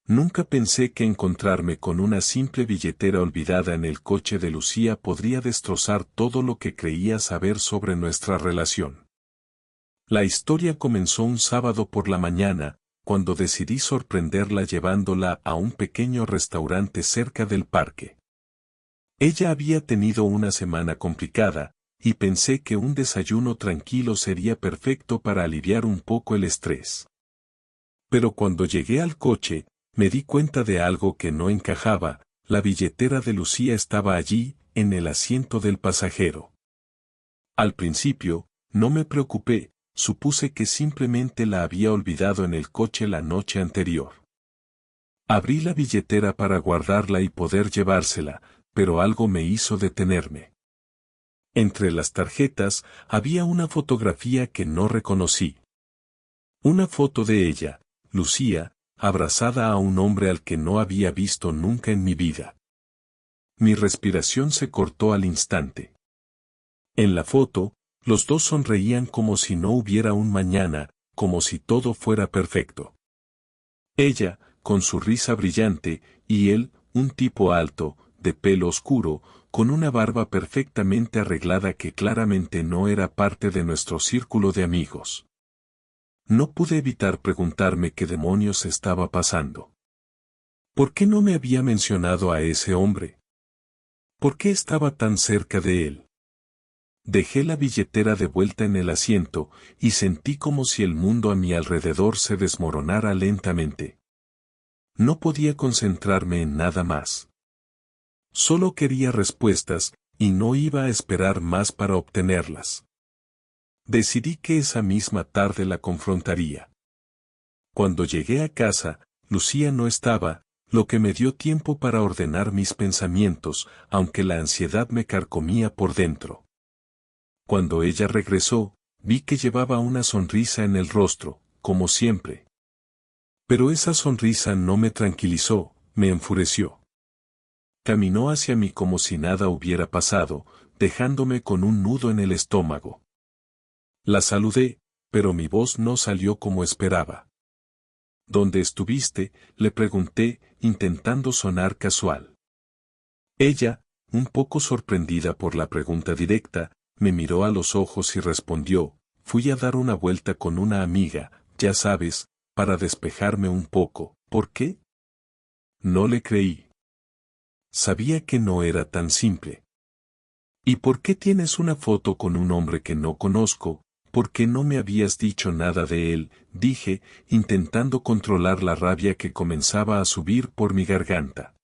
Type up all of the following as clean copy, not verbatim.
Nunca pensé que encontrarme con una simple billetera olvidada en el coche de Lucía podría destrozar todo lo que creía saber sobre nuestra relación. La historia comenzó un sábado por la mañana, cuando decidí sorprenderla llevándola a un pequeño restaurante cerca del parque. Ella había tenido una semana complicada, y pensé que un desayuno tranquilo sería perfecto para aliviar un poco el estrés. Pero cuando llegué al coche, me di cuenta de algo que no encajaba. La billetera de Lucía estaba allí, en el asiento del pasajero. Al principio, no me preocupé, supuse que simplemente la había olvidado en el coche la noche anterior. Abrí la billetera para guardarla y poder llevársela, pero algo me hizo detenerme. Entre las tarjetas había una fotografía que no reconocí. Una foto de ella, Lucía, abrazada a un hombre al que no había visto nunca en mi vida. Mi respiración se cortó al instante. En la foto, los dos sonreían como si no hubiera un mañana, como si todo fuera perfecto. Ella, con su risa brillante, y él, un tipo alto, de pelo oscuro, con una barba perfectamente arreglada que claramente no era parte de nuestro círculo de amigos. No pude evitar preguntarme qué demonios estaba pasando. ¿Por qué no me había mencionado a ese hombre? ¿Por qué estaba tan cerca de él? Dejé la billetera de vuelta en el asiento, y sentí como si el mundo a mi alrededor se desmoronara lentamente. No podía concentrarme en nada más. Solo quería respuestas, y no iba a esperar más para obtenerlas. Decidí que esa misma tarde la confrontaría. Cuando llegué a casa, Lucía no estaba, lo que me dio tiempo para ordenar mis pensamientos, aunque la ansiedad me carcomía por dentro. Cuando ella regresó, vi que llevaba una sonrisa en el rostro, como siempre. Pero esa sonrisa no me tranquilizó, me enfureció. Caminó hacia mí como si nada hubiera pasado, dejándome con un nudo en el estómago. La saludé, pero mi voz no salió como esperaba. ¿Dónde estuviste?, le pregunté, intentando sonar casual. Ella, un poco sorprendida por la pregunta directa, me miró a los ojos y respondió, fui a dar una vuelta con una amiga, ya sabes, para despejarme un poco. ¿Por qué? No le creí. Sabía que no era tan simple. ¿Y por qué tienes una foto con un hombre que no conozco? ¿Por qué no me habías dicho nada de él?, dije, intentando controlar la rabia que comenzaba a subir por mi garganta.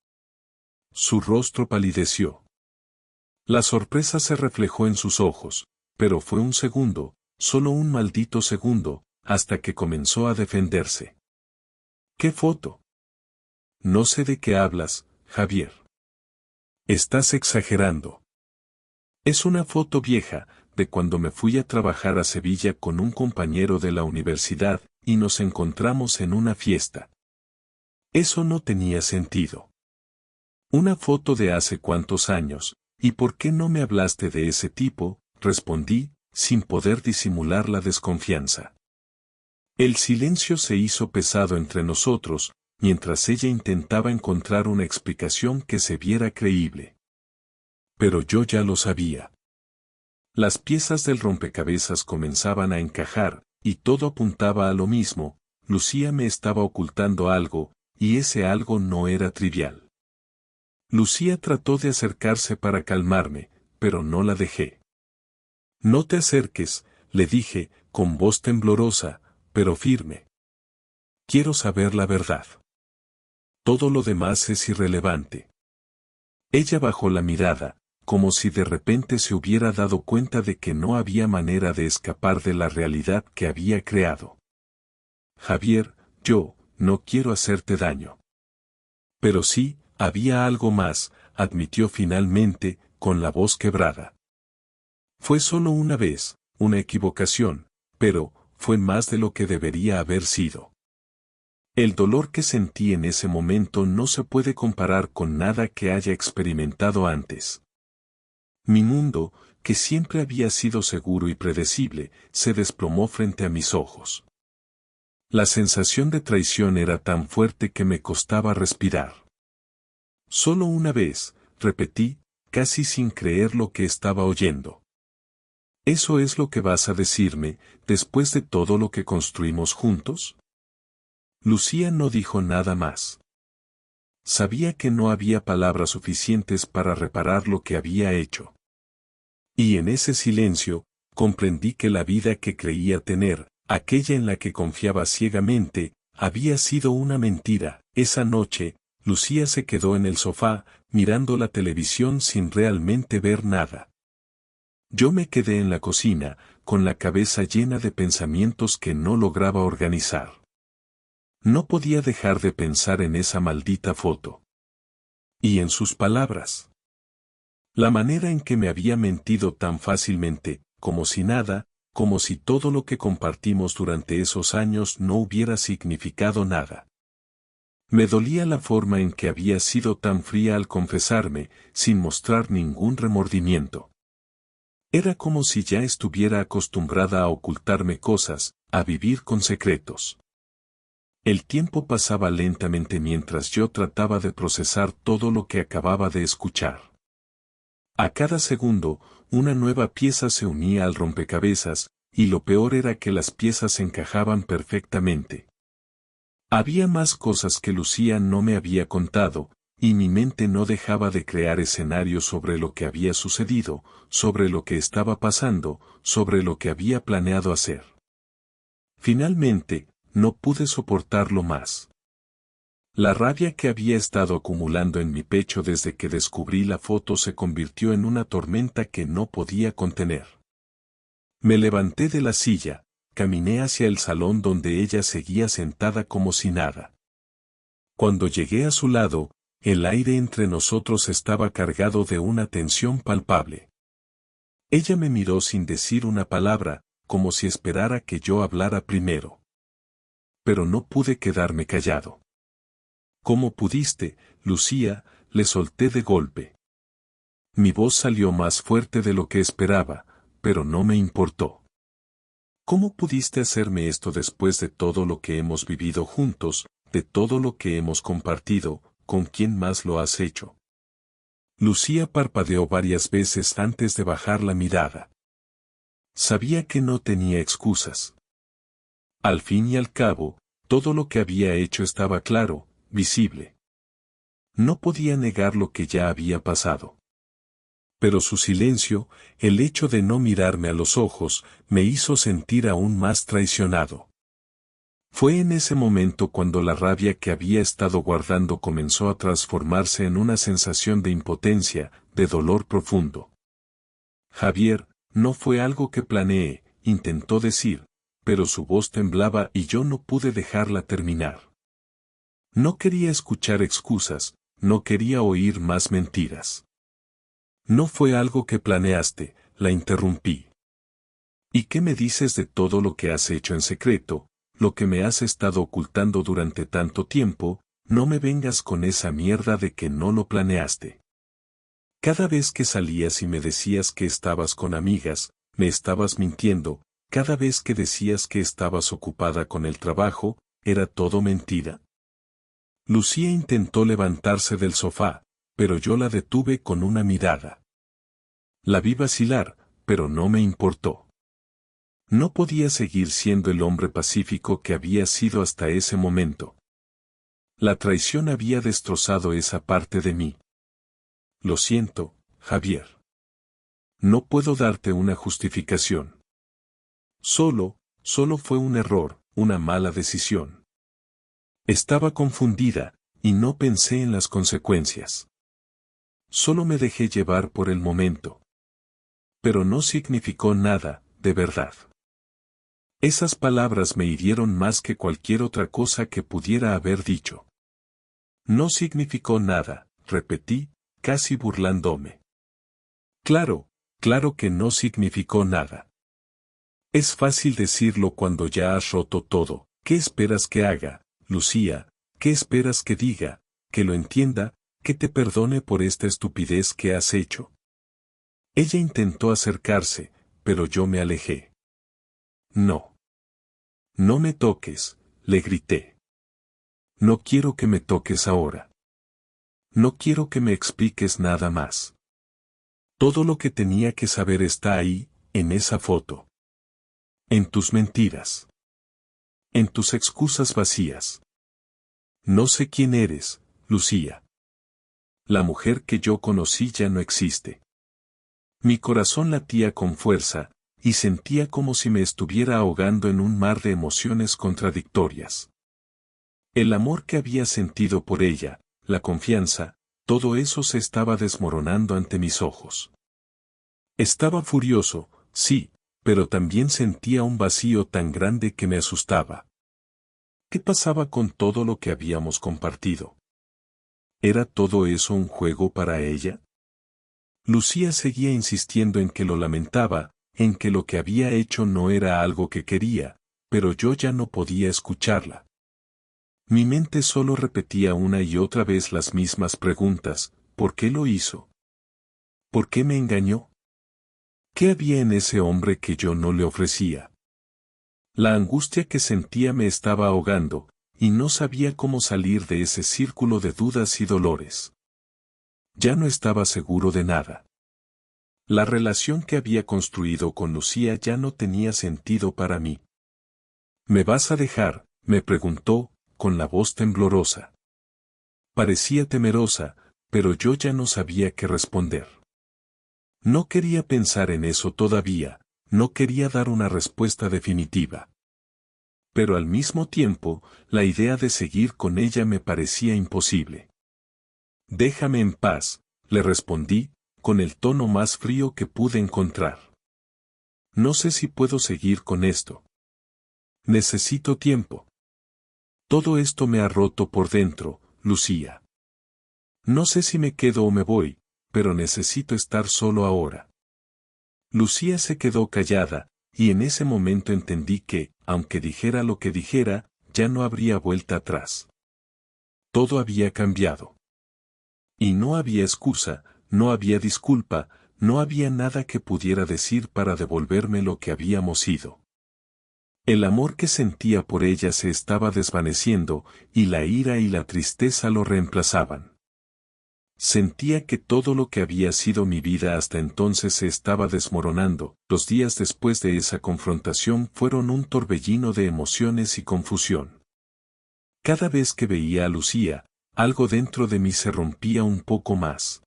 Su rostro palideció. La sorpresa se reflejó en sus ojos, pero fue un segundo, solo un maldito segundo, hasta que comenzó a defenderse. ¿Qué foto? No sé de qué hablas, Javier. Estás exagerando. Es una foto vieja, de cuando me fui a trabajar a Sevilla con un compañero de la universidad, y nos encontramos en una fiesta. Eso no tenía sentido. Una foto de hace cuántos años, ¿y por qué no me hablaste de ese tipo?, respondí, sin poder disimular la desconfianza. El silencio se hizo pesado entre nosotros, mientras ella intentaba encontrar una explicación que se viera creíble. Pero yo ya lo sabía. Las piezas del rompecabezas comenzaban a encajar, y todo apuntaba a lo mismo: Lucía me estaba ocultando algo, y ese algo no era trivial. Lucía trató de acercarse para calmarme, pero no la dejé. No te acerques, le dije, con voz temblorosa, pero firme. Quiero saber la verdad. Todo lo demás es irrelevante. Ella bajó la mirada, como si de repente se hubiera dado cuenta de que no había manera de escapar de la realidad que había creado. Javier, yo no quiero hacerte daño. Pero sí, había algo más, admitió finalmente, con la voz quebrada. Fue solo una vez, una equivocación, pero fue más de lo que debería haber sido. El dolor que sentí en ese momento no se puede comparar con nada que haya experimentado antes. Mi mundo, que siempre había sido seguro y predecible, se desplomó frente a mis ojos. La sensación de traición era tan fuerte que me costaba respirar. Solo una vez, repetí, casi sin creer lo que estaba oyendo. ¿Eso es lo que vas a decirme, después de todo lo que construimos juntos? Lucía no dijo nada más. Sabía que no había palabras suficientes para reparar lo que había hecho. Y en ese silencio, comprendí que la vida que creía tener, aquella en la que confiaba ciegamente, había sido una mentira. Esa noche, Lucía se quedó en el sofá, mirando la televisión sin realmente ver nada. Yo me quedé en la cocina, con la cabeza llena de pensamientos que no lograba organizar. No podía dejar de pensar en esa maldita foto. Y en sus palabras. La manera en que me había mentido tan fácilmente, como si nada, como si todo lo que compartimos durante esos años no hubiera significado nada. Me dolía la forma en que había sido tan fría al confesarme, sin mostrar ningún remordimiento. Era como si ya estuviera acostumbrada a ocultarme cosas, a vivir con secretos. El tiempo pasaba lentamente mientras yo trataba de procesar todo lo que acababa de escuchar. A cada segundo, una nueva pieza se unía al rompecabezas, y lo peor era que las piezas encajaban perfectamente. Había más cosas que Lucía no me había contado, y mi mente no dejaba de crear escenarios sobre lo que había sucedido, sobre lo que estaba pasando, sobre lo que había planeado hacer. Finalmente, no pude soportarlo más. La rabia que había estado acumulando en mi pecho desde que descubrí la foto se convirtió en una tormenta que no podía contener. Me levanté de la silla, caminé hacia el salón donde ella seguía sentada como si nada. Cuando llegué a su lado, el aire entre nosotros estaba cargado de una tensión palpable. Ella me miró sin decir una palabra, como si esperara que yo hablara primero. Pero no pude quedarme callado. ¿Cómo pudiste, Lucía?, le solté de golpe. Mi voz salió más fuerte de lo que esperaba, pero no me importó. ¿Cómo pudiste hacerme esto después de todo lo que hemos vivido juntos, de todo lo que hemos compartido? ¿Con quién más lo has hecho? Lucía parpadeó varias veces antes de bajar la mirada. Sabía que no tenía excusas. Al fin y al cabo, todo lo que había hecho estaba claro, visible. No podía negar lo que ya había pasado. Pero su silencio, el hecho de no mirarme a los ojos, me hizo sentir aún más traicionado. Fue en ese momento cuando la rabia que había estado guardando comenzó a transformarse en una sensación de impotencia, de dolor profundo. Javier, no fue algo que planeé, intentó decir, pero su voz temblaba y yo no pude dejarla terminar. No quería escuchar excusas, no quería oír más mentiras. No fue algo que planeaste, la interrumpí. ¿Y qué me dices de todo lo que has hecho en secreto, lo que me has estado ocultando durante tanto tiempo? No me vengas con esa mierda de que no lo planeaste. Cada vez que salías y me decías que estabas con amigas, me estabas mintiendo, cada vez que decías que estabas ocupada con el trabajo, ¿era todo mentira? Lucía intentó levantarse del sofá, pero yo la detuve con una mirada. La vi vacilar, pero no me importó. No podía seguir siendo el hombre pacífico que había sido hasta ese momento. La traición había destrozado esa parte de mí. Lo siento, Javier. No puedo darte una justificación. Solo fue un error, una mala decisión. Estaba confundida, y no pensé en las consecuencias. Solo me dejé llevar por el momento. Pero no significó nada, de verdad. Esas palabras me hirieron más que cualquier otra cosa que pudiera haber dicho. No significó nada, repetí, casi burlándome. Claro, claro que no significó nada. Es fácil decirlo cuando ya has roto todo. ¿Qué esperas que haga, Lucía? ¿Qué esperas que diga, que lo entienda, que te perdone por esta estupidez que has hecho? Ella intentó acercarse, pero yo me alejé. No. No me toques, le grité. No quiero que me toques ahora. No quiero que me expliques nada más. Todo lo que tenía que saber está ahí, en esa foto. En tus mentiras. En tus excusas vacías. No sé quién eres, Lucía. La mujer que yo conocí ya no existe. Mi corazón latía con fuerza, y sentía como si me estuviera ahogando en un mar de emociones contradictorias. El amor que había sentido por ella, la confianza, todo eso se estaba desmoronando ante mis ojos. Estaba furioso, sí, pero también sentía un vacío tan grande que me asustaba. ¿Qué pasaba con todo lo que habíamos compartido? ¿Era todo eso un juego para ella? Lucía seguía insistiendo en que lo lamentaba, en que lo que había hecho no era algo que quería, pero yo ya no podía escucharla. Mi mente solo repetía una y otra vez las mismas preguntas: ¿por qué lo hizo? ¿Por qué me engañó? ¿Qué había en ese hombre que yo no le ofrecía? La angustia que sentía me estaba ahogando, y no sabía cómo salir de ese círculo de dudas y dolores. Ya no estaba seguro de nada. La relación que había construido con Lucía ya no tenía sentido para mí. ¿Me vas a dejar?, me preguntó, con la voz temblorosa. Parecía temerosa, pero yo ya no sabía qué responder. No quería pensar en eso todavía, no quería dar una respuesta definitiva. Pero al mismo tiempo, la idea de seguir con ella me parecía imposible. Déjame en paz, le respondí, con el tono más frío que pude encontrar. No sé si puedo seguir con esto. Necesito tiempo. Todo esto me ha roto por dentro, Lucía. No sé si me quedo o me voy, pero necesito estar solo ahora. Lucía se quedó callada, y en ese momento entendí que, aunque dijera lo que dijera, ya no habría vuelta atrás. Todo había cambiado. Y no había excusa, no había disculpa, no había nada que pudiera decir para devolverme lo que habíamos sido. El amor que sentía por ella se estaba desvaneciendo, y la ira y la tristeza lo reemplazaban. Sentía que todo lo que había sido mi vida hasta entonces se estaba desmoronando. Los días después de esa confrontación fueron un torbellino de emociones y confusión. Cada vez que veía a Lucía, algo dentro de mí se rompía un poco más.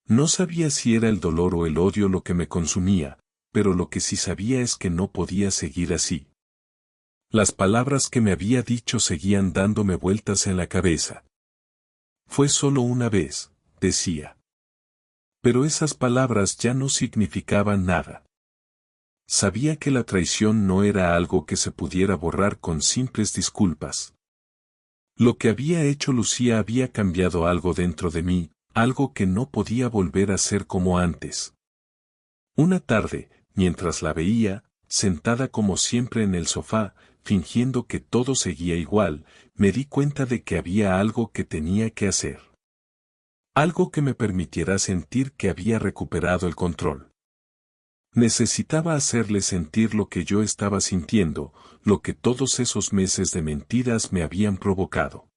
No sabía si era el dolor o el odio lo que me consumía, pero lo que sí sabía es que no podía seguir así. Las palabras que me había dicho seguían dándome vueltas en la cabeza. Fue solo una vez, decía. Pero esas palabras ya no significaban nada. Sabía que la traición no era algo que se pudiera borrar con simples disculpas. Lo que había hecho Lucía había cambiado algo dentro de mí, algo que no podía volver a ser como antes. Una tarde, mientras la veía, sentada como siempre en el sofá, fingiendo que todo seguía igual, me di cuenta de que había algo que tenía que hacer. Algo que me permitiera sentir que había recuperado el control. Necesitaba hacerle sentir lo que yo estaba sintiendo, lo que todos esos meses de mentiras me habían provocado.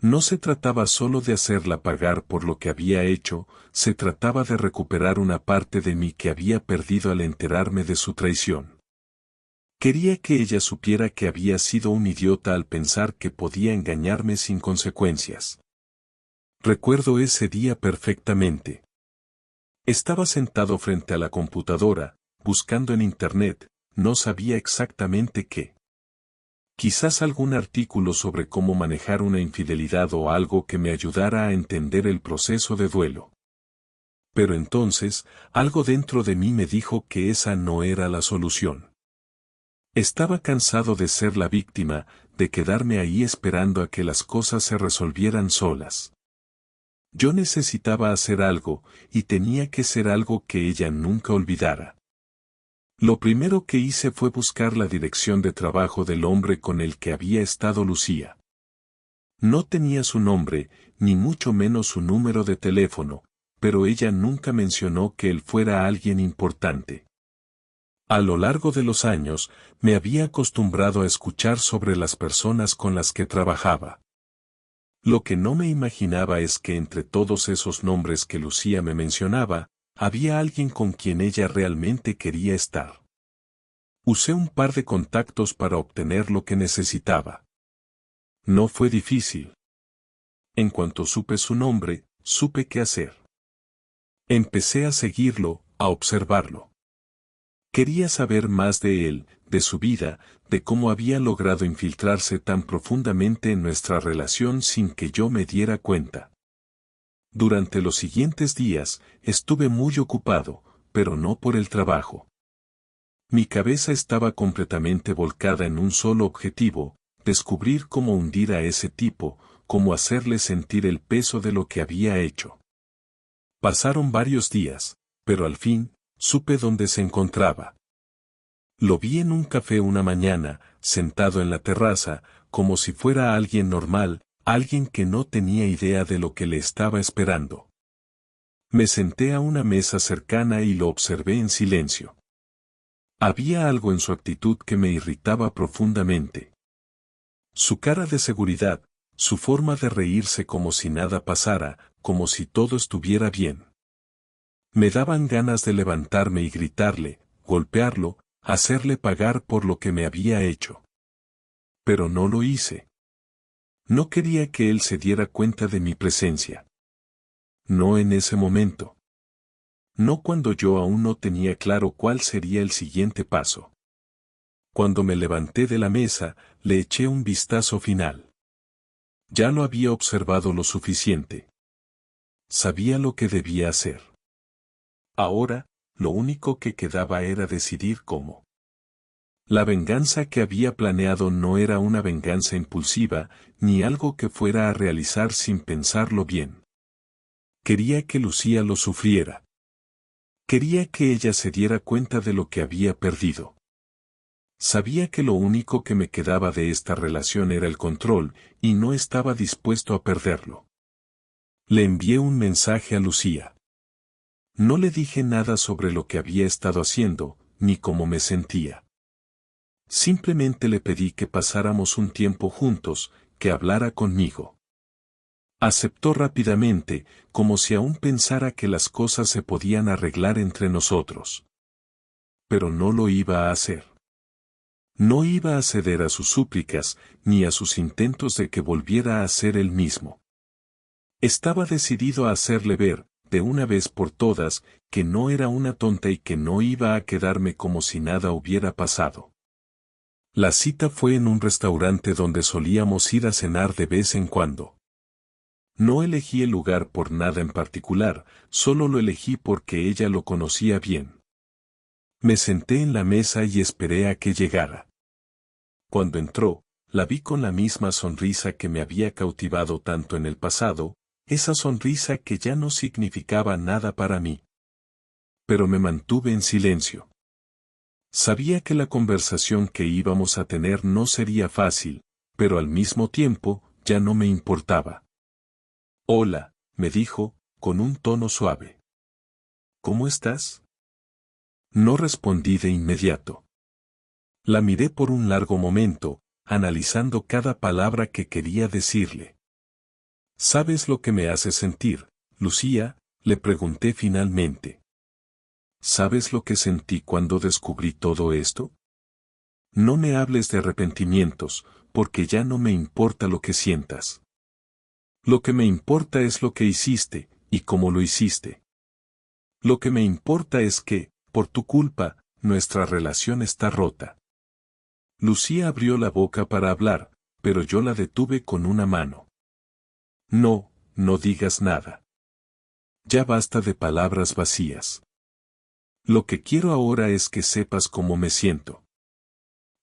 No se trataba solo de hacerla pagar por lo que había hecho, se trataba de recuperar una parte de mí que había perdido al enterarme de su traición. Quería que ella supiera que había sido un idiota al pensar que podía engañarme sin consecuencias. Recuerdo ese día perfectamente. Estaba sentado frente a la computadora, buscando en internet, no sabía exactamente qué. Quizás algún artículo sobre cómo manejar una infidelidad o algo que me ayudara a entender el proceso de duelo. Pero entonces, algo dentro de mí me dijo que esa no era la solución. Estaba cansado de ser la víctima, de quedarme ahí esperando a que las cosas se resolvieran solas. Yo necesitaba hacer algo, y tenía que ser algo que ella nunca olvidara. Lo primero que hice fue buscar la dirección de trabajo del hombre con el que había estado Lucía. No tenía su nombre, ni mucho menos su número de teléfono, pero ella nunca mencionó que él fuera alguien importante. A lo largo de los años, me había acostumbrado a escuchar sobre las personas con las que trabajaba. Lo que no me imaginaba es que entre todos esos nombres que Lucía me mencionaba, había alguien con quien ella realmente quería estar. Usé un par de contactos para obtener lo que necesitaba. No fue difícil. En cuanto supe su nombre, supe qué hacer. Empecé a seguirlo, a observarlo. Quería saber más de él, de su vida, de cómo había logrado infiltrarse tan profundamente en nuestra relación sin que yo me diera cuenta. Durante los siguientes días, estuve muy ocupado, pero no por el trabajo. Mi cabeza estaba completamente volcada en un solo objetivo, descubrir cómo hundir a ese tipo, cómo hacerle sentir el peso de lo que había hecho. Pasaron varios días, pero al fin, supe dónde se encontraba. Lo vi en un café una mañana, sentado en la terraza, como si fuera alguien normal, alguien que no tenía idea de lo que le estaba esperando. Me senté a una mesa cercana y lo observé en silencio. Había algo en su actitud que me irritaba profundamente. Su cara de seguridad, su forma de reírse como si nada pasara, como si todo estuviera bien. Me daban ganas de levantarme y gritarle, golpearlo, hacerle pagar por lo que me había hecho. Pero no lo hice. No quería que él se diera cuenta de mi presencia. No en ese momento. No cuando yo aún no tenía claro cuál sería el siguiente paso. Cuando me levanté de la mesa, le eché un vistazo final. Ya lo había observado lo suficiente. Sabía lo que debía hacer. Ahora, lo único que quedaba era decidir cómo. La venganza que había planeado no era una venganza impulsiva, ni algo que fuera a realizar sin pensarlo bien. Quería que Lucía lo sufriera. Quería que ella se diera cuenta de lo que había perdido. Sabía que lo único que me quedaba de esta relación era el control, y no estaba dispuesto a perderlo. Le envié un mensaje a Lucía. No le dije nada sobre lo que había estado haciendo, ni cómo me sentía. Simplemente le pedí que pasáramos un tiempo juntos, que hablara conmigo. Aceptó rápidamente, como si aún pensara que las cosas se podían arreglar entre nosotros. Pero no lo iba a hacer. No iba a ceder a sus súplicas, ni a sus intentos de que volviera a ser él mismo. Estaba decidido a hacerle ver, de una vez por todas, que no era una tonta y que no iba a quedarme como si nada hubiera pasado. La cita fue en un restaurante donde solíamos ir a cenar de vez en cuando. No elegí el lugar por nada en particular, solo lo elegí porque ella lo conocía bien. Me senté en la mesa y esperé a que llegara. Cuando entró, la vi con la misma sonrisa que me había cautivado tanto en el pasado, esa sonrisa que ya no significaba nada para mí. Pero me mantuve en silencio. Sabía que la conversación que íbamos a tener no sería fácil, pero al mismo tiempo, ya no me importaba. Hola, me dijo, con un tono suave. ¿Cómo estás? No respondí de inmediato. La miré por un largo momento, analizando cada palabra que quería decirle. ¿Sabes lo que me hace sentir, Lucía?, le pregunté finalmente. ¿Sabes lo que sentí cuando descubrí todo esto? No me hables de arrepentimientos, porque ya no me importa lo que sientas. Lo que me importa es lo que hiciste, y cómo lo hiciste. Lo que me importa es que, por tu culpa, nuestra relación está rota. Lucía abrió la boca para hablar, pero yo la detuve con una mano. No, no digas nada. Ya basta de palabras vacías. Lo que quiero ahora es que sepas cómo me siento.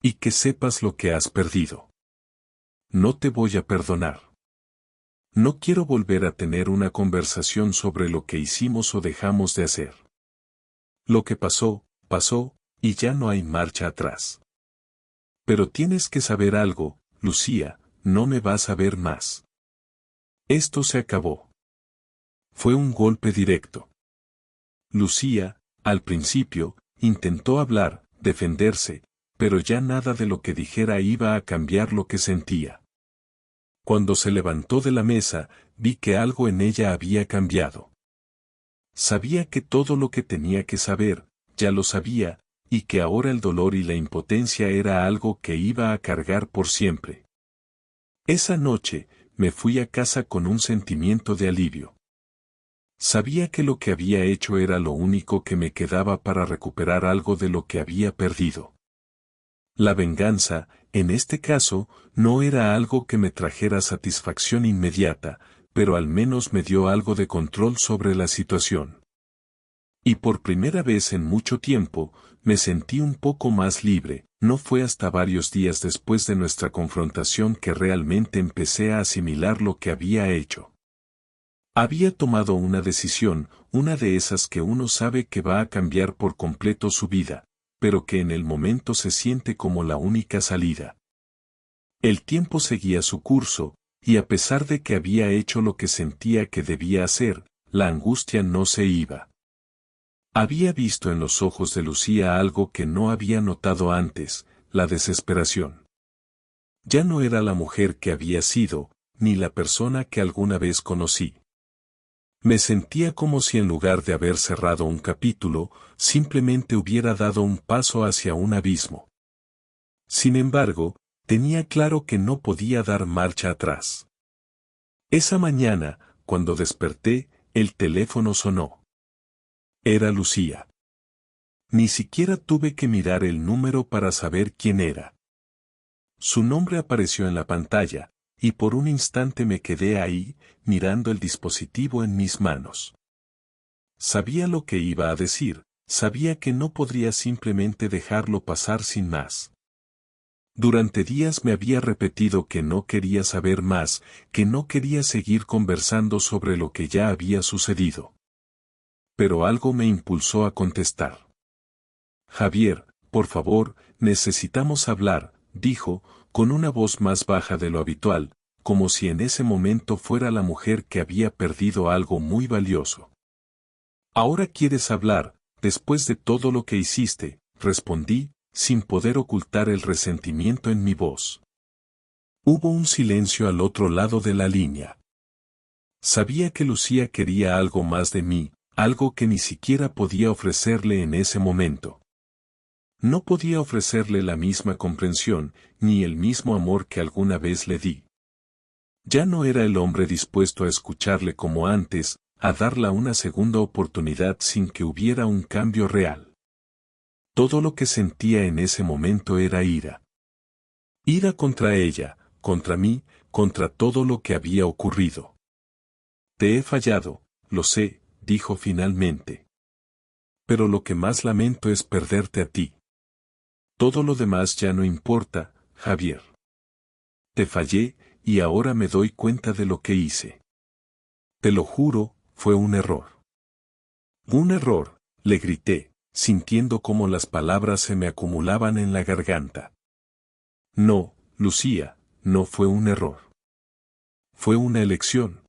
Y que sepas lo que has perdido. No te voy a perdonar. No quiero volver a tener una conversación sobre lo que hicimos o dejamos de hacer. Lo que pasó, pasó, y ya no hay marcha atrás. Pero tienes que saber algo, Lucía, no me vas a ver más. Esto se acabó. Fue un golpe directo. Lucía, al principio, intentó hablar, defenderse, pero ya nada de lo que dijera iba a cambiar lo que sentía. Cuando se levantó de la mesa, vi que algo en ella había cambiado. Sabía que todo lo que tenía que saber, ya lo sabía, y que ahora el dolor y la impotencia era algo que iba a cargar por siempre. Esa noche, me fui a casa con un sentimiento de alivio. Sabía que lo que había hecho era lo único que me quedaba para recuperar algo de lo que había perdido. La venganza, en este caso, no era algo que me trajera satisfacción inmediata, pero al menos me dio algo de control sobre la situación. Y por primera vez en mucho tiempo, me sentí un poco más libre. No fue hasta varios días después de nuestra confrontación que realmente empecé a asimilar lo que había hecho. Había tomado una decisión, una de esas que uno sabe que va a cambiar por completo su vida, pero que en el momento se siente como la única salida. El tiempo seguía su curso, y a pesar de que había hecho lo que sentía que debía hacer, la angustia no se iba. Había visto en los ojos de Lucía algo que no había notado antes, la desesperación. Ya no era la mujer que había sido, ni la persona que alguna vez conocí. Me sentía como si en lugar de haber cerrado un capítulo, simplemente hubiera dado un paso hacia un abismo. Sin embargo, tenía claro que no podía dar marcha atrás. Esa mañana, cuando desperté, el teléfono sonó. Era Lucía. Ni siquiera tuve que mirar el número para saber quién era. Su nombre apareció en la pantalla, y por un instante me quedé ahí, mirando el dispositivo en mis manos. Sabía lo que iba a decir, sabía que no podría simplemente dejarlo pasar sin más. Durante días me había repetido que no quería saber más, que no quería seguir conversando sobre lo que ya había sucedido. Pero algo me impulsó a contestar. Javier, por favor, necesitamos hablar, dijo, con una voz más baja de lo habitual, como si en ese momento fuera la mujer que había perdido algo muy valioso. Ahora quieres hablar, después de todo lo que hiciste, respondí, sin poder ocultar el resentimiento en mi voz. Hubo un silencio al otro lado de la línea. Sabía que Lucía quería algo más de mí, algo que ni siquiera podía ofrecerle en ese momento. No podía ofrecerle la misma comprensión, ni el mismo amor que alguna vez le di. Ya no era el hombre dispuesto a escucharle como antes, a darla una segunda oportunidad sin que hubiera un cambio real. Todo lo que sentía en ese momento era ira. Ira contra ella, contra mí, contra todo lo que había ocurrido. Te he fallado, lo sé, dijo finalmente. Pero lo que más lamento es perderte a ti. Todo lo demás ya no importa, Javier. Te fallé, y ahora me doy cuenta de lo que hice. Te lo juro, fue un error. Un error, le grité, sintiendo cómo las palabras se me acumulaban en la garganta. No, Lucía, no fue un error. Fue una elección.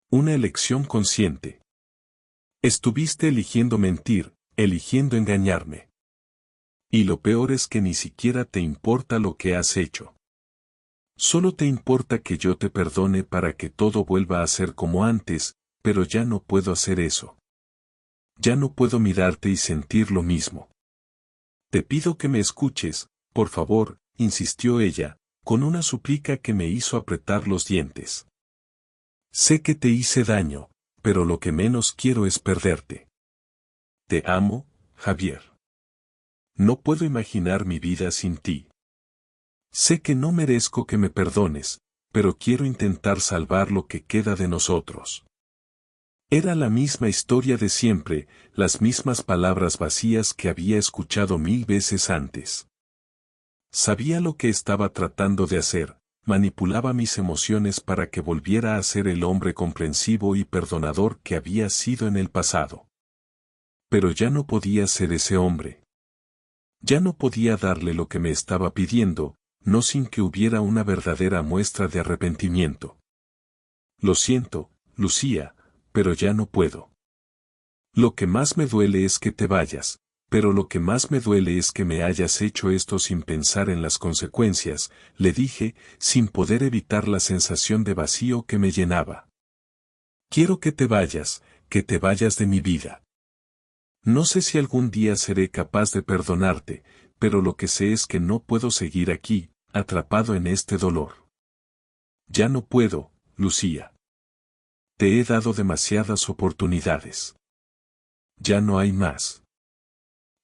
Una elección consciente. Estuviste eligiendo mentir, eligiendo engañarme. Y lo peor es que ni siquiera te importa lo que has hecho. Solo te importa que yo te perdone para que todo vuelva a ser como antes, pero ya no puedo hacer eso. Ya no puedo mirarte y sentir lo mismo. Te pido que me escuches, por favor, insistió ella, con una súplica que me hizo apretar los dientes. Sé que te hice daño, pero lo que menos quiero es perderte. Te amo, Javier. No puedo imaginar mi vida sin ti. Sé que no merezco que me perdones, pero quiero intentar salvar lo que queda de nosotros. Era la misma historia de siempre, las mismas palabras vacías que había escuchado 1000 veces antes. Sabía lo que estaba tratando de hacer, manipulaba mis emociones para que volviera a ser el hombre comprensivo y perdonador que había sido en el pasado. Pero ya no podía ser ese hombre. Ya no podía darle lo que me estaba pidiendo, no sin que hubiera una verdadera muestra de arrepentimiento. Lo siento, Lucía, pero ya no puedo. Lo que más me duele es que te vayas, Pero lo que más me duele es que me hayas hecho esto sin pensar en las consecuencias, le dije, sin poder evitar la sensación de vacío que me llenaba. Quiero que te vayas de mi vida. No sé si algún día seré capaz de perdonarte, pero lo que sé es que no puedo seguir aquí, atrapado en este dolor. Ya no puedo, Lucía. Te he dado demasiadas oportunidades. Ya no hay más.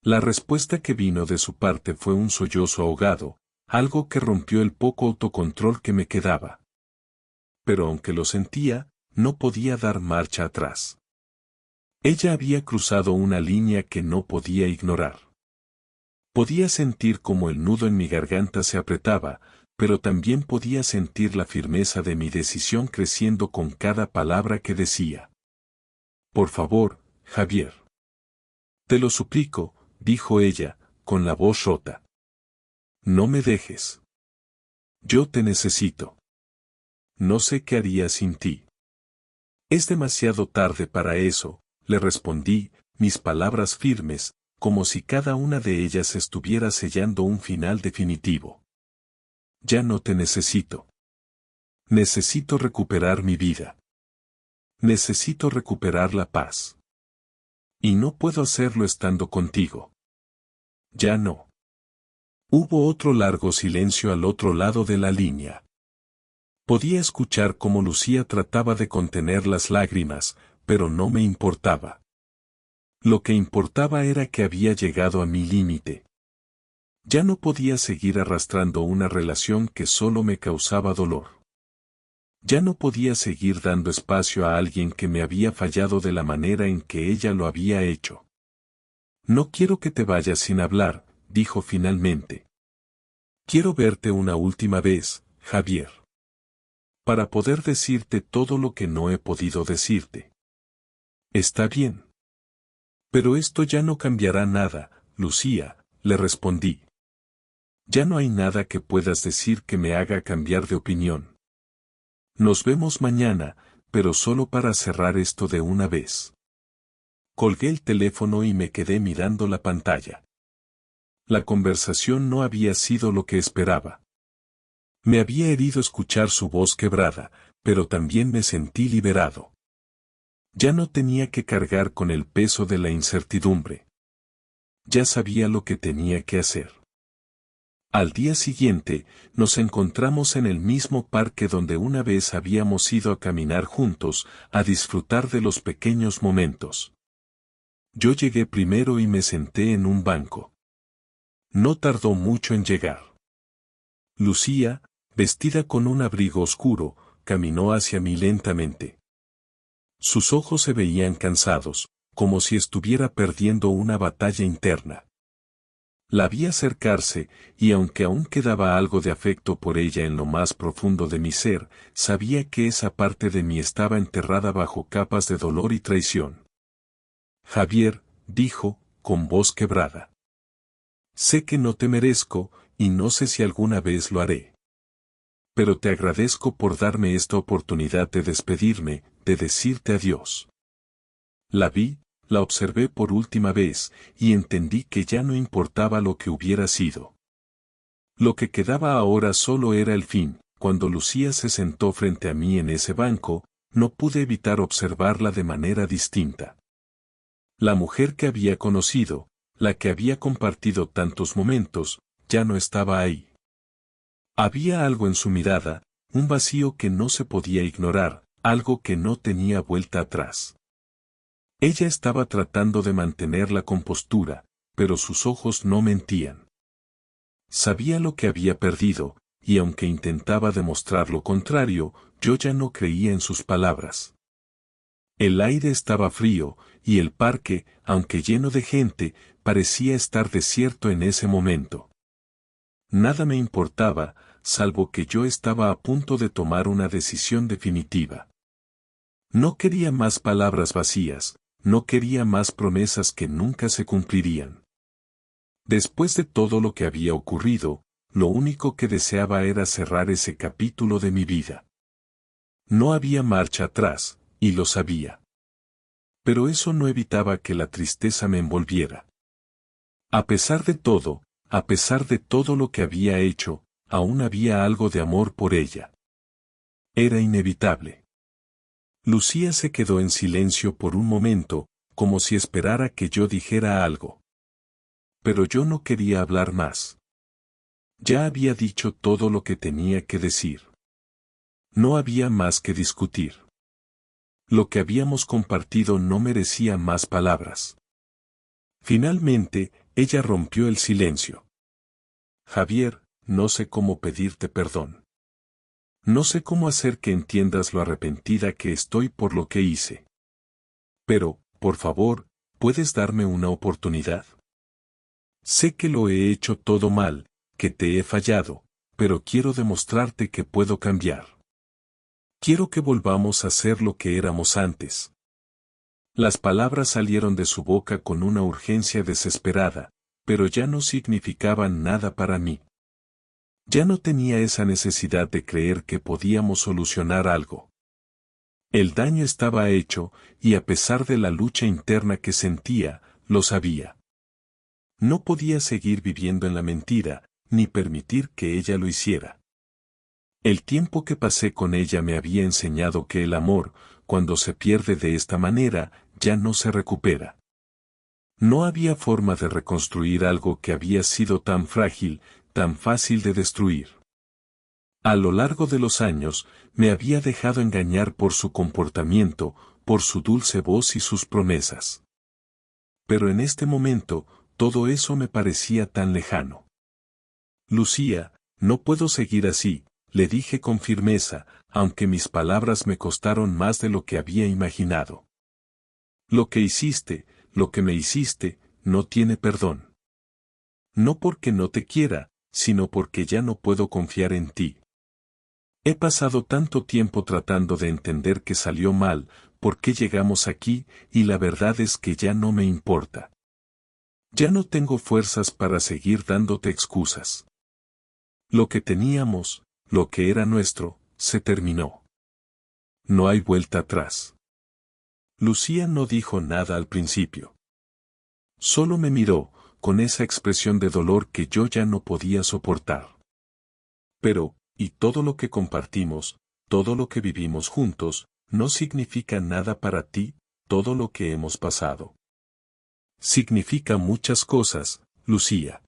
La respuesta que vino de su parte fue un sollozo ahogado, algo que rompió el poco autocontrol que me quedaba. Pero aunque lo sentía, no podía dar marcha atrás. Ella había cruzado una línea que no podía ignorar. Podía sentir cómo el nudo en mi garganta se apretaba, pero también podía sentir la firmeza de mi decisión creciendo con cada palabra que decía. Por favor, Javier. Te lo suplico, dijo ella, con la voz rota. No me dejes. Yo te necesito. No sé qué haría sin ti. Es demasiado tarde para eso, le respondí, mis palabras firmes, como si cada una de ellas estuviera sellando un final definitivo. Ya no te necesito. Necesito recuperar mi vida. Necesito recuperar la paz. Y no puedo hacerlo estando contigo. Ya no. Hubo otro largo silencio al otro lado de la línea. Podía escuchar cómo Lucía trataba de contener las lágrimas, pero no me importaba. Lo que importaba era que había llegado a mi límite. Ya no podía seguir arrastrando una relación que solo me causaba dolor. Ya no podía seguir dando espacio a alguien que me había fallado de la manera en que ella lo había hecho. No quiero que te vayas sin hablar, dijo finalmente. Quiero verte una última vez, Javier. Para poder decirte todo lo que no he podido decirte. Está bien. Pero esto ya no cambiará nada, Lucía, le respondí. Ya no hay nada que puedas decir que me haga cambiar de opinión. Nos vemos mañana, pero solo para cerrar esto de una vez. Colgué el teléfono y me quedé mirando la pantalla. La conversación no había sido lo que esperaba. Me había herido escuchar su voz quebrada, pero también me sentí liberado. Ya no tenía que cargar con el peso de la incertidumbre. Ya sabía lo que tenía que hacer. Al día siguiente, nos encontramos en el mismo parque donde una vez habíamos ido a caminar juntos, a disfrutar de los pequeños momentos. Yo llegué primero y me senté en un banco. No tardó mucho en llegar. Lucía, vestida con un abrigo oscuro, caminó hacia mí lentamente. Sus ojos se veían cansados, como si estuviera perdiendo una batalla interna. La vi acercarse, y aunque aún quedaba algo de afecto por ella en lo más profundo de mi ser, sabía que esa parte de mí estaba enterrada bajo capas de dolor y traición. Javier, dijo, con voz quebrada. Sé que no te merezco, y no sé si alguna vez lo haré. Pero te agradezco por darme esta oportunidad de despedirme, de decirte adiós. La vi, la observé por última vez, y entendí que ya no importaba lo que hubiera sido. Lo que quedaba ahora solo era el fin. Cuando Lucía se sentó frente a mí en ese banco, no pude evitar observarla de manera distinta. La mujer que había conocido, la que había compartido tantos momentos, ya no estaba ahí. Había algo en su mirada, un vacío que no se podía ignorar, algo que no tenía vuelta atrás. Ella estaba tratando de mantener la compostura, pero sus ojos no mentían. Sabía lo que había perdido, y aunque intentaba demostrar lo contrario, yo ya no creía en sus palabras. El aire estaba frío, y el parque, aunque lleno de gente, parecía estar desierto en ese momento. Nada me importaba, salvo que yo estaba a punto de tomar una decisión definitiva. No quería más palabras vacías, no quería más promesas que nunca se cumplirían. Después de todo lo que había ocurrido, lo único que deseaba era cerrar ese capítulo de mi vida. No había marcha atrás, y lo sabía. Pero eso no evitaba que la tristeza me envolviera. A pesar de todo, a pesar de todo lo que había hecho, aún había algo de amor por ella. Era inevitable. Lucía se quedó en silencio por un momento, como si esperara que yo dijera algo. Pero yo no quería hablar más. Ya había dicho todo lo que tenía que decir. No había más que discutir. Lo que habíamos compartido no merecía más palabras. Finalmente, ella rompió el silencio. Javier, no sé cómo pedirte perdón. No sé cómo hacer que entiendas lo arrepentida que estoy por lo que hice. Pero, por favor, ¿puedes darme una oportunidad? Sé que lo he hecho todo mal, que te he fallado, pero quiero demostrarte que puedo cambiar. Quiero que volvamos a ser lo que éramos antes. Las palabras salieron de su boca con una urgencia desesperada, pero ya no significaban nada para mí. Ya no tenía esa necesidad de creer que podíamos solucionar algo. El daño estaba hecho, y a pesar de la lucha interna que sentía, lo sabía. No podía seguir viviendo en la mentira, ni permitir que ella lo hiciera. El tiempo que pasé con ella me había enseñado que el amor, cuando se pierde de esta manera, ya no se recupera. No había forma de reconstruir algo que había sido tan frágil, tan fácil de destruir. A lo largo de los años, me había dejado engañar por su comportamiento, por su dulce voz y sus promesas. Pero en este momento, todo eso me parecía tan lejano. Lucía, no puedo seguir así, le dije con firmeza, aunque mis palabras me costaron más de lo que había imaginado. Lo que hiciste, lo que me hiciste, no tiene perdón. No porque no te quiera, sino porque ya no puedo confiar en ti. He pasado tanto tiempo tratando de entender que salió mal, por qué llegamos aquí, y la verdad es que ya no me importa. Ya no tengo fuerzas para seguir dándote excusas. Lo que teníamos, lo que era nuestro, se terminó. No hay vuelta atrás. Lucía no dijo nada al principio. Solo me miró, con esa expresión de dolor que yo ya no podía soportar. Pero, y todo lo que compartimos, todo lo que vivimos juntos, no significa nada para ti, todo lo que hemos pasado. Significa muchas cosas, Lucía.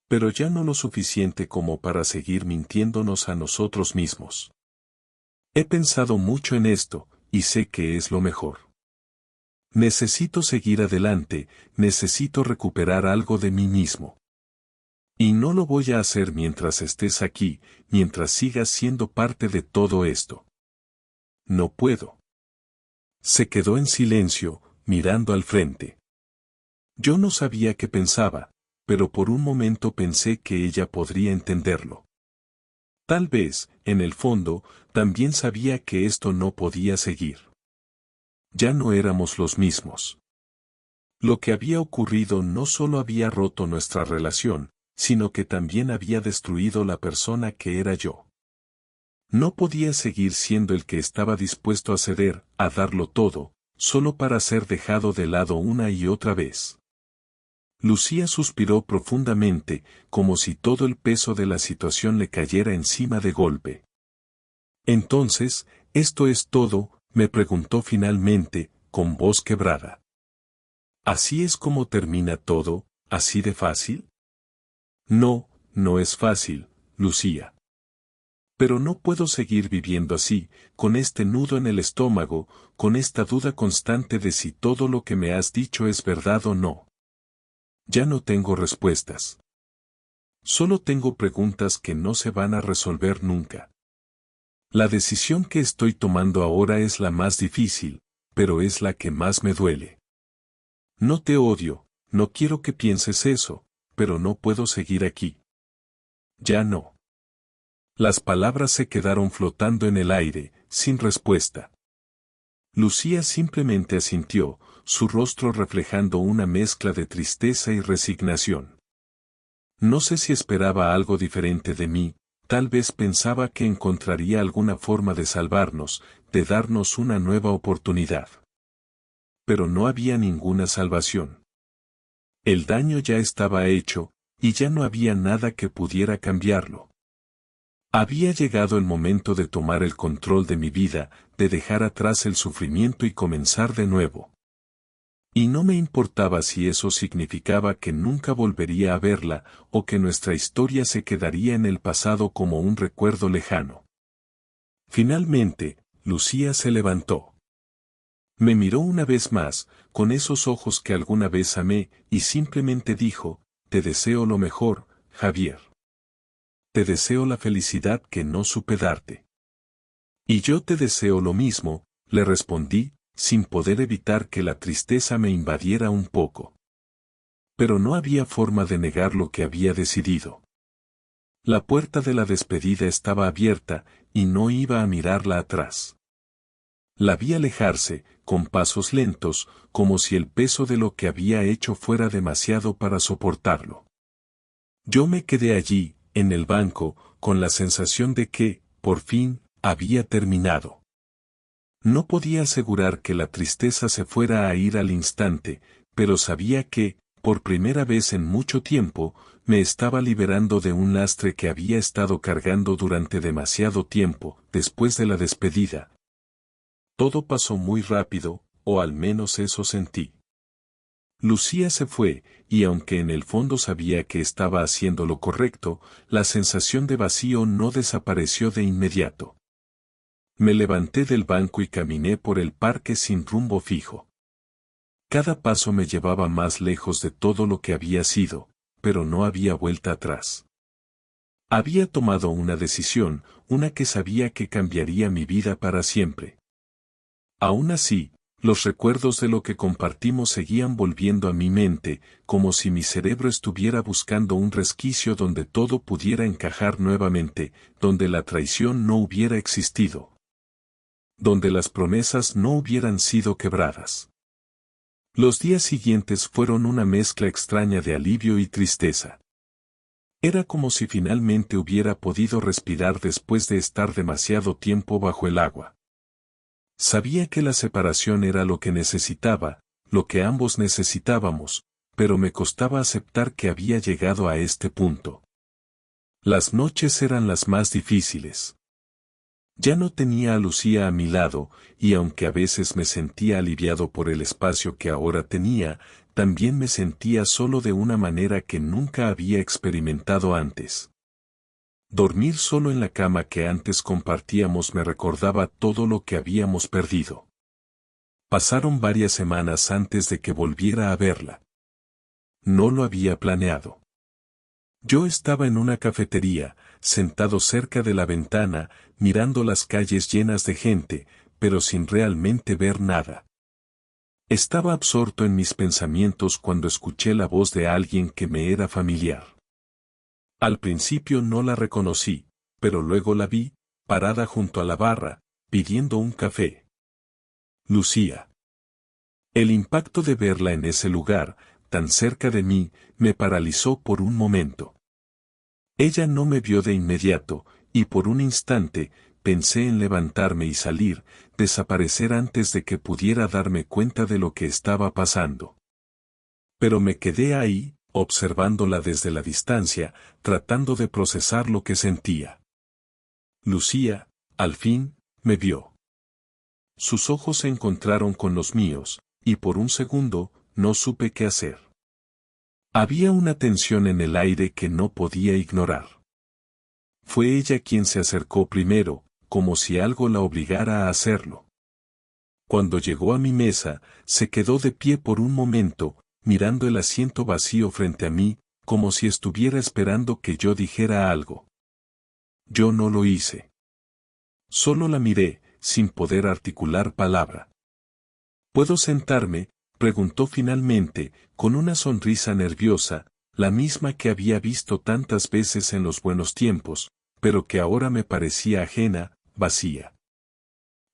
Pero ya no lo suficiente como para seguir mintiéndonos a nosotros mismos. He pensado mucho en esto, y sé que es lo mejor. Necesito seguir adelante, necesito recuperar algo de mí mismo. Y no lo voy a hacer mientras estés aquí, mientras sigas siendo parte de todo esto. No puedo. Se quedó en silencio, mirando al frente. Yo no sabía qué pensaba, pero por un momento pensé que ella podría entenderlo. Tal vez, en el fondo, también sabía que esto no podía seguir. Ya no éramos los mismos. Lo que había ocurrido no solo había roto nuestra relación, sino que también había destruido la persona que era yo. No podía seguir siendo el que estaba dispuesto a ceder, a darlo todo, solo para ser dejado de lado una y otra vez. Lucía suspiró profundamente, como si todo el peso de la situación le cayera encima de golpe. Entonces, ¿esto es todo?, me preguntó finalmente, con voz quebrada. ¿Así es como termina todo, así de fácil? No, no es fácil, Lucía. Pero no puedo seguir viviendo así, con este nudo en el estómago, con esta duda constante de si todo lo que me has dicho es verdad o no. Ya no tengo respuestas. Solo tengo preguntas que no se van a resolver nunca. La decisión que estoy tomando ahora es la más difícil, pero es la que más me duele. No te odio, no quiero que pienses eso, pero no puedo seguir aquí. Ya no. Las palabras se quedaron flotando en el aire, sin respuesta. Lucía simplemente asintió, su rostro reflejando una mezcla de tristeza y resignación. No sé si esperaba algo diferente de mí, tal vez pensaba que encontraría alguna forma de salvarnos, de darnos una nueva oportunidad. Pero no había ninguna salvación. El daño ya estaba hecho, y ya no había nada que pudiera cambiarlo. Había llegado el momento de tomar el control de mi vida, de dejar atrás el sufrimiento y comenzar de nuevo. Y no me importaba si eso significaba que nunca volvería a verla, o que nuestra historia se quedaría en el pasado como un recuerdo lejano. Finalmente, Lucía se levantó. Me miró una vez más, con esos ojos que alguna vez amé, y simplemente dijo: «Te deseo lo mejor, Javier. Te deseo la felicidad que no supe darte». «Y yo te deseo lo mismo», le respondí, sin poder evitar que la tristeza me invadiera un poco. Pero no había forma de negar lo que había decidido. La puerta de la despedida estaba abierta, y no iba a mirarla atrás. La vi alejarse, con pasos lentos, como si el peso de lo que había hecho fuera demasiado para soportarlo. Yo me quedé allí, en el banco, con la sensación de que, por fin, había terminado. No podía asegurar que la tristeza se fuera a ir al instante, pero sabía que, por primera vez en mucho tiempo, me estaba liberando de un lastre que había estado cargando durante demasiado tiempo. Después de la despedida, todo pasó muy rápido, o al menos eso sentí. Lucía se fue, y aunque en el fondo sabía que estaba haciendo lo correcto, la sensación de vacío no desapareció de inmediato. Me levanté del banco y caminé por el parque sin rumbo fijo. Cada paso me llevaba más lejos de todo lo que había sido, pero no había vuelta atrás. Había tomado una decisión, una que sabía que cambiaría mi vida para siempre. Aún así, los recuerdos de lo que compartimos seguían volviendo a mi mente, como si mi cerebro estuviera buscando un resquicio donde todo pudiera encajar nuevamente, donde la traición no hubiera existido, donde las promesas no hubieran sido quebradas. Los días siguientes fueron una mezcla extraña de alivio y tristeza. Era como si finalmente hubiera podido respirar después de estar demasiado tiempo bajo el agua. Sabía que la separación era lo que necesitaba, lo que ambos necesitábamos, pero me costaba aceptar que había llegado a este punto. Las noches eran las más difíciles. Ya no tenía a Lucía a mi lado, y aunque a veces me sentía aliviado por el espacio que ahora tenía, también me sentía solo de una manera que nunca había experimentado antes. Dormir solo en la cama que antes compartíamos me recordaba todo lo que habíamos perdido. Pasaron varias semanas antes de que volviera a verla. No lo había planeado. Yo estaba en una cafetería, sentado cerca de la ventana, mirando las calles llenas de gente, pero sin realmente ver nada. Estaba absorto en mis pensamientos cuando escuché la voz de alguien que me era familiar. Al principio no la reconocí, pero luego la vi, parada junto a la barra, pidiendo un café. Lucía. El impacto de verla en ese lugar, tan cerca de mí, me paralizó por un momento. Ella no me vio de inmediato, y por un instante, pensé en levantarme y salir, desaparecer antes de que pudiera darme cuenta de lo que estaba pasando. Pero me quedé ahí, observándola desde la distancia, tratando de procesar lo que sentía. Lucía, al fin, me vio. Sus ojos se encontraron con los míos, y por un segundo, no supe qué hacer. Había una tensión en el aire que no podía ignorar. Fue ella quien se acercó primero, como si algo la obligara a hacerlo. Cuando llegó a mi mesa, se quedó de pie por un momento, mirando el asiento vacío frente a mí, como si estuviera esperando que yo dijera algo. Yo no lo hice. Solo la miré, sin poder articular palabra. ¿Puedo sentarme?, preguntó finalmente, con una sonrisa nerviosa, la misma que había visto tantas veces en los buenos tiempos, pero que ahora me parecía ajena, vacía.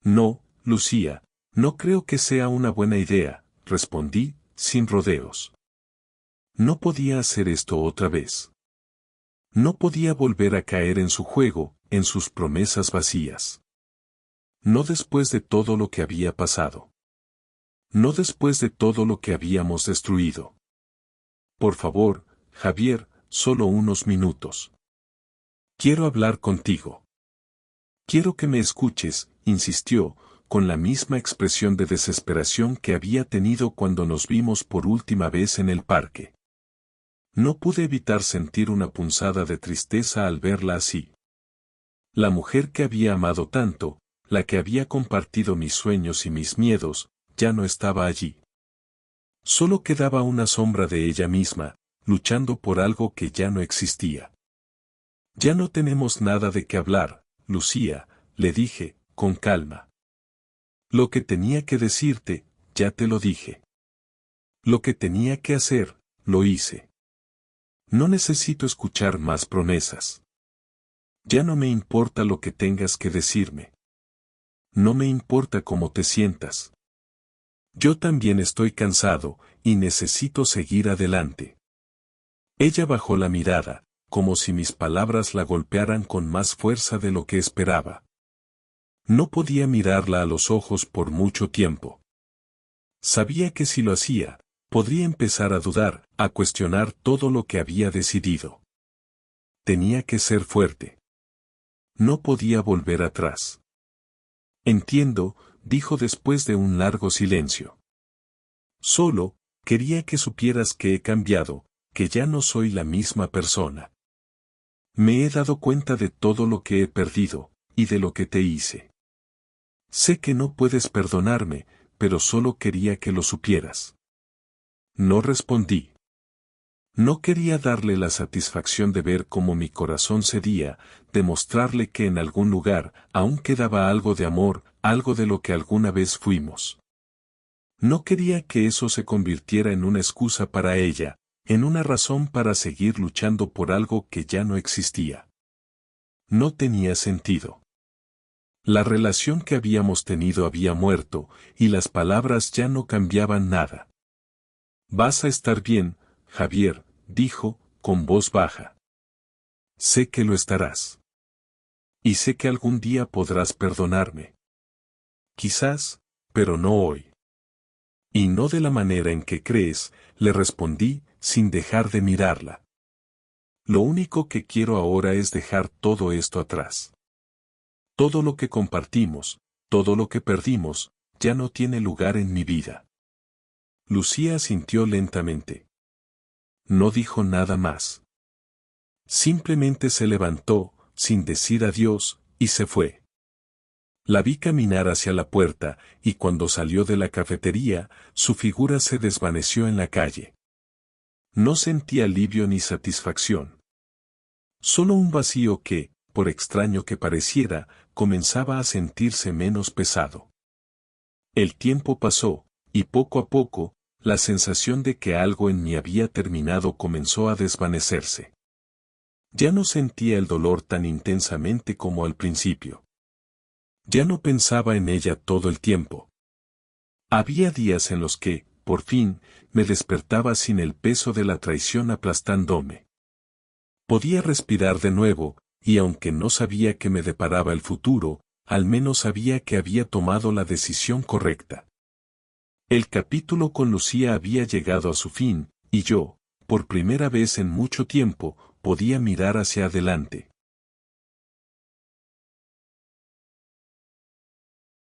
No, Lucía, no creo que sea una buena idea, respondí, sin rodeos. No podía hacer esto otra vez. No podía volver a caer en su juego, en sus promesas vacías. No después de todo lo que había pasado. No después de todo lo que habíamos destruido. Por favor, Javier, solo unos minutos. Quiero hablar contigo. Quiero que me escuches, insistió, con la misma expresión de desesperación que había tenido cuando nos vimos por última vez en el parque. No pude evitar sentir una punzada de tristeza al verla así. La mujer que había amado tanto, la que había compartido mis sueños y mis miedos, ya no estaba allí. Solo quedaba una sombra de ella misma, luchando por algo que ya no existía. Ya no tenemos nada de qué hablar, Lucía, le dije, con calma. Lo que tenía que decirte, ya te lo dije. Lo que tenía que hacer, lo hice. No necesito escuchar más promesas. Ya no me importa lo que tengas que decirme. No me importa cómo te sientas. Yo también estoy cansado, y necesito seguir adelante. Ella bajó la mirada, como si mis palabras la golpearan con más fuerza de lo que esperaba. No podía mirarla a los ojos por mucho tiempo. Sabía que si lo hacía, podría empezar a dudar, a cuestionar todo lo que había decidido. Tenía que ser fuerte. No podía volver atrás. Entiendo, dijo después de un largo silencio. Solo, quería que supieras que he cambiado, que ya no soy la misma persona. Me he dado cuenta de todo lo que he perdido, y de lo que te hice. Sé que no puedes perdonarme, pero solo quería que lo supieras. No respondí. No quería darle la satisfacción de ver cómo mi corazón cedía, de mostrarle que en algún lugar aún quedaba algo de amor, algo de lo que alguna vez fuimos. No quería que eso se convirtiera en una excusa para ella, en una razón para seguir luchando por algo que ya no existía. No tenía sentido. La relación que habíamos tenido había muerto, y las palabras ya no cambiaban nada. Vas a estar bien, Javier, dijo, con voz baja. Sé que lo estarás. Y sé que algún día podrás perdonarme. Quizás, pero no hoy. Y no de la manera en que crees, le respondí, sin dejar de mirarla. Lo único que quiero ahora es dejar todo esto atrás. Todo lo que compartimos, todo lo que perdimos, ya no tiene lugar en mi vida. Lucía asintió lentamente. No dijo nada más. Simplemente se levantó, sin decir adiós, y se fue. La vi caminar hacia la puerta, y cuando salió de la cafetería, su figura se desvaneció en la calle. No sentí alivio ni satisfacción. Solo un vacío que, por extraño que pareciera, comenzaba a sentirse menos pesado. El tiempo pasó, y poco a poco, la sensación de que algo en mí había terminado comenzó a desvanecerse. Ya no sentía el dolor tan intensamente como al principio. Ya no pensaba en ella todo el tiempo. Había días en los que, por fin, me despertaba sin el peso de la traición aplastándome. Podía respirar de nuevo, y aunque no sabía qué me deparaba el futuro, al menos sabía que había tomado la decisión correcta. El capítulo con Lucía había llegado a su fin, y yo, por primera vez en mucho tiempo, podía mirar hacia adelante.